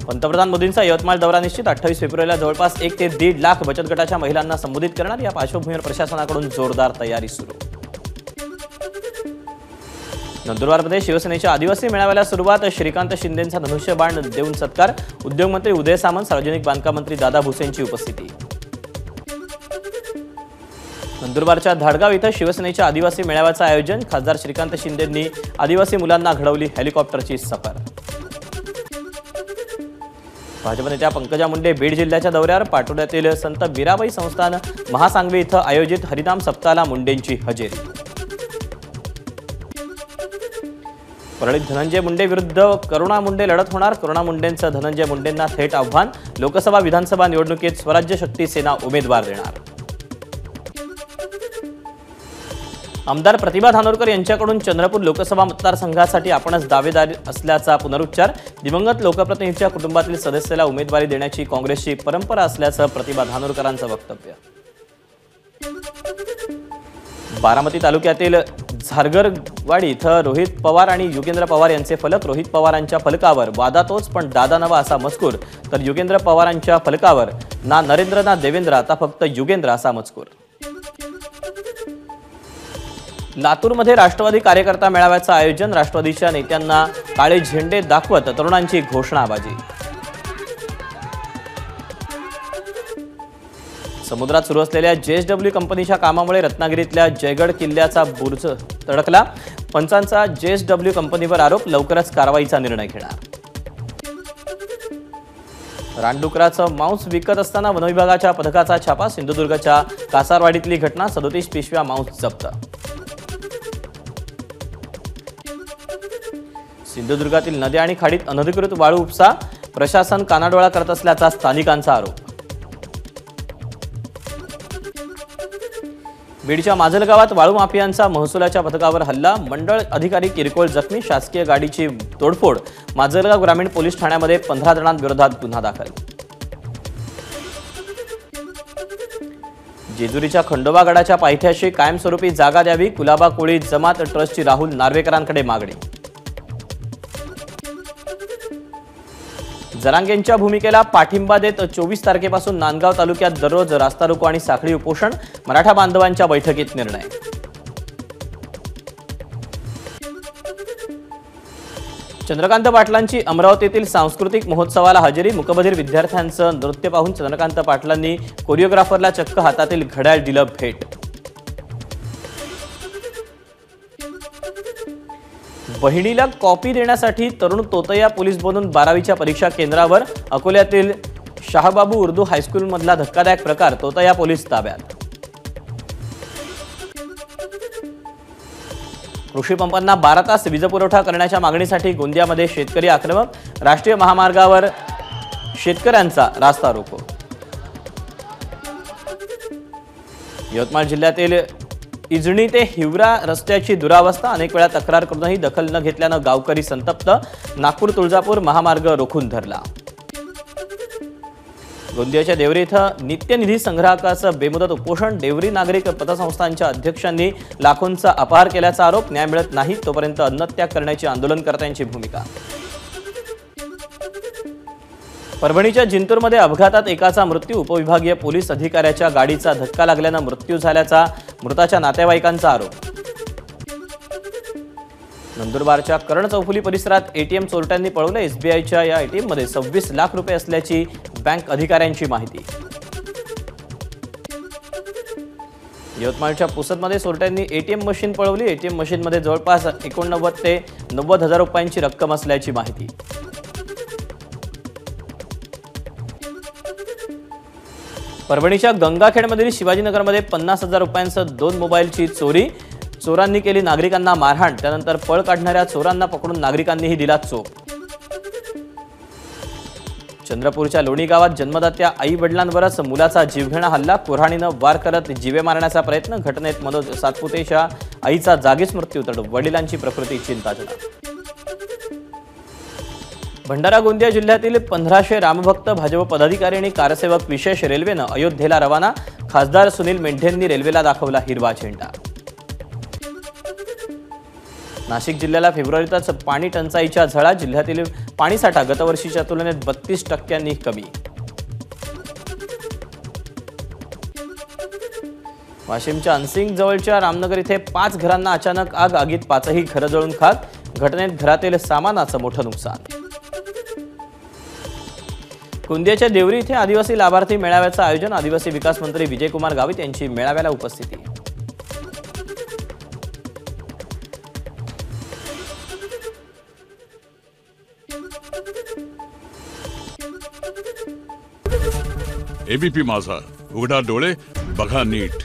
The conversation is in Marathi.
पंतप्रधान मोदींचा यवतमाळ दौरा निश्चित 28 फेब्रुवारीला जवळपास 1 ते 1.5 लाख बचत गटाच्या महिलांना संबोधित करणार। या पार्श्वभूमीवर प्रशासनाकडून जोरदार तयारी सुरू। नंदुरबारमध्ये शिवसेनेच्या आदिवासी मेळाव्याला सुरुवात। श्रीकांत शिंदेंचा धनुष्यबाण देऊन सत्कार। उद्योगमंत्री उदय सामंत, सार्वजनिक बांधकाम मंत्री दादा भुसेंची उपस्थिती। नंदुरबारच्या धाडगाव इथं शिवसेनेच्या आदिवासी मेळाव्याचं आयोजन। खासदार श्रीकांत शिंदेंनी आदिवासी मुलांना घडवली हेलिकॉप्टरची सफर। भाजप नेत्या पंकजा मुंडे बीड जिल्ह्याच्या दौऱ्यावर। पाटोद्यातील संत मीराबाई संस्थान महासांगवी इथं आयोजित हरिनाम सप्ताहाला मुंडेंची हजेरी। परळीत धनंजय मुंडे विरुद्ध करुणा मुंडे लढत होणार। करुणा मुंडेंचं धनंजय मुंडेंना थेट आव्हान। लोकसभा विधानसभा निवडणुकीत स्वराज्य शक्ती सेना उमेदवार देणार। आमदार प्रतिभा धानोरकर यांच्याकडून चंद्रपूर लोकसभा मतदारसंघासाठी आपणच दावेदार असल्याचा पुनरुच्चार। दिवंगत लोकप्रतिनिधीच्या कुटुंबातील सदस्याला उमेदवारी देण्याची काँग्रेसची परंपरा असल्याचं प्रतिभा धानोरकरांचं वक्तव्य। बारामती तालुक्यातील झारगरवाडी इथं रोहित पवार आणि युगेंद्र पवार यांचे फलक। रोहित पवारांच्या फलकावर वादातोच पण दादा नवा असा मजकूर, तर युगेंद्र पवारांच्या फलकावर ना नरेंद्र ना देवेंद्र, आता फक्त युगेंद्र असा मजकूर। लातूरमध्ये राष्ट्रवादी कार्यकर्ता मेळाव्याचं आयोजन। राष्ट्रवादीच्या नेत्यांना काळे झेंडे दाखवत तरुणांची घोषणाबाजी। समुद्रात सुरू असलेल्या JSW कंपनीच्या कामामुळे रत्नागिरीतल्या जयगड किल्ल्याचा बुर्ज तडकला। पंचांचा JSW कंपनीवर आरोप, लवकरच कारवाईचा निर्णय घेणार। रानडुकराचं मांस विकत असताना वनविभागाच्या पथकाचा छापा। सिंधुदुर्गच्या कासारवाडीतली घटना, 37 पिशव्या मांस जप्त। सिंधुदुर्गातील नद्या आणि खाडीत अनधिकृत वाळू उपसा, प्रशासन कानाडोळा करत असल्याचा स्थानिकांचा आरोप। बीडच्या माजलगावात वाळू माफियांचा महसुलाच्या पथकावर हल्ला, मंडळ अधिकारी किरकोळ जखमी, शासकीय गाडीची तोडफोड। माजलगाव ग्रामीण पोलीस ठाण्यामध्ये 15 जणांविरोधात गुन्हा दाखल। जेजुरीच्या खंडोबा गडाच्या पायथ्याशी कायमस्वरूपी जागा द्यावी, कुलाबा कोळी जमात ट्रस्टची राहुल नार्वेकरांकडे मागणी। जरांगेंच्या भूमिकेला पाठिंबा देत 24 तारखेपासून नांदगाव तालुक्यात दररोज रास्ता रोको आणि साखळी उपोषण। मराठा बांधवांच्या बैठकीत निर्णय। चंद्रकांत पाटलांची अमरावतीतील सांस्कृतिक महोत्सवाला हजेरी। मुकबधीर विद्यार्थ्यांचं नृत्य पाहून चंद्रकांत पाटलांनी कोरिओग्राफरला चक्क हातातील घड्याळ दिलं भेट। बहिणीला कॉपी देण्यासाठी तरुण तोतया पोलीस बनून 12वीच्या परीक्षा केंद्रावर। अकोल्यातील शाहबाबू उर्दू हायस्कूलमधला धक्कादायक प्रकार, तोतया पोलीस ताब्यात। कृषी पंपांना 12 तास वीज पुरवठा करण्याच्या मागणीसाठी गोंदियामध्ये शेतकरी आक्रमक। राष्ट्रीय महामार्गावर शेतकऱ्यांचा रास्ता रोको। यवतमाळ जिल्ह्यातील इजणी ते हिवरा रस्त्याची दुरावस्था, अनेक वेळा तक्रार करूनही दखल न घेतल्यानं गावकरी संतप्त। नागपूर तुळजापूर महामार्ग रोखून धरला। गोंदियाच्या देवरी इथं नित्यनिधी संग्राहकाचं बेमुदत उपोषण। देवरी नागरिक पतसंस्थांच्या अध्यक्षांनी लाखोंचा अपहार केल्याचा आरोप। न्याय मिळत नाही तोपर्यंत अन्नत्याग करण्याची आंदोलनकर्त्यांची भूमिका। परभणीच्या जिंतूरमध्ये अपघातात एकाचा मृत्यू। उपविभागीय पोलीस अधिकाऱ्याच्या गाडीचा धक्का लागल्यानं मृत्यू झाल्याचा मृताच्या नातेवाईकांचा आरोप। नंदुरबारच्या करण चौफुली परिसरात ATM चोरट्यांनी पळवले। SBIच्या या ATM मध्ये 26 लाख रुपये असल्याची बँक अधिकाऱ्यांची माहिती। यवतमाळच्या पुसदमध्ये चोरट्यांनी ATM मशीन पळवली। ATM मशीनमध्ये जवळपास 89 ते 90 हजार रुपयांची रक्कम असल्याची माहिती। परभणीच्या गंगाखेडमधील शिवाजीनगरमध्ये 50,000 रुपयांसह 2 मोबाईलची चोरी। चोरांनी केली नागरिकांना मारहाण, त्यानंतर पळ काढणाऱ्या चोरांना पकडून नागरिकांनीही दिला चोप। चंद्रपूरच्या लोणी गावात जन्मदात्या आई वडिलांवरच मुलाचा जीवघेणा हल्ला। कुऱ्हाडीनं वार करत जीवे मारण्याचा प्रयत्न। घटनेत मनोज सातपुतेच्या आईचा जागीच मृत्यू, तर वडिलांची प्रकृती चिंताजनक। भंडारा गोंदिया जिल्ह्यातील 1500 रामभक्त भाजप पदाधिकारी आणि कारसेवक विशेष रेल्वेनं अयोध्येला रवाना। खासदार सुनील मेंढेंनी रेल्वेला दाखवला हिरवा झेंडा। नाशिक जिल्ह्याला फेब्रुवारीतच पाणी टंचाईच्या झळा। जिल्ह्यातील पाणीसाठा गतवर्षीच्या तुलनेत 32% कमी. वाशिमच्या अनसिंग जवळच्या रामनगर इथे 5 घरांना अचानक आग. आगीत 5ही घरं जळून खाक. घटनेत घरातील सामानाचं मोठं नुकसान. गोंदियाच्या देवरी इथे आदिवासी लाभार्थी मेळाव्याचं आयोजन. आदिवासी विकास मंत्री विजयकुमार गावित यांची मेळाव्याला उपस्थिती. एबीपी माझा, उघडा डोळे बघा नीट.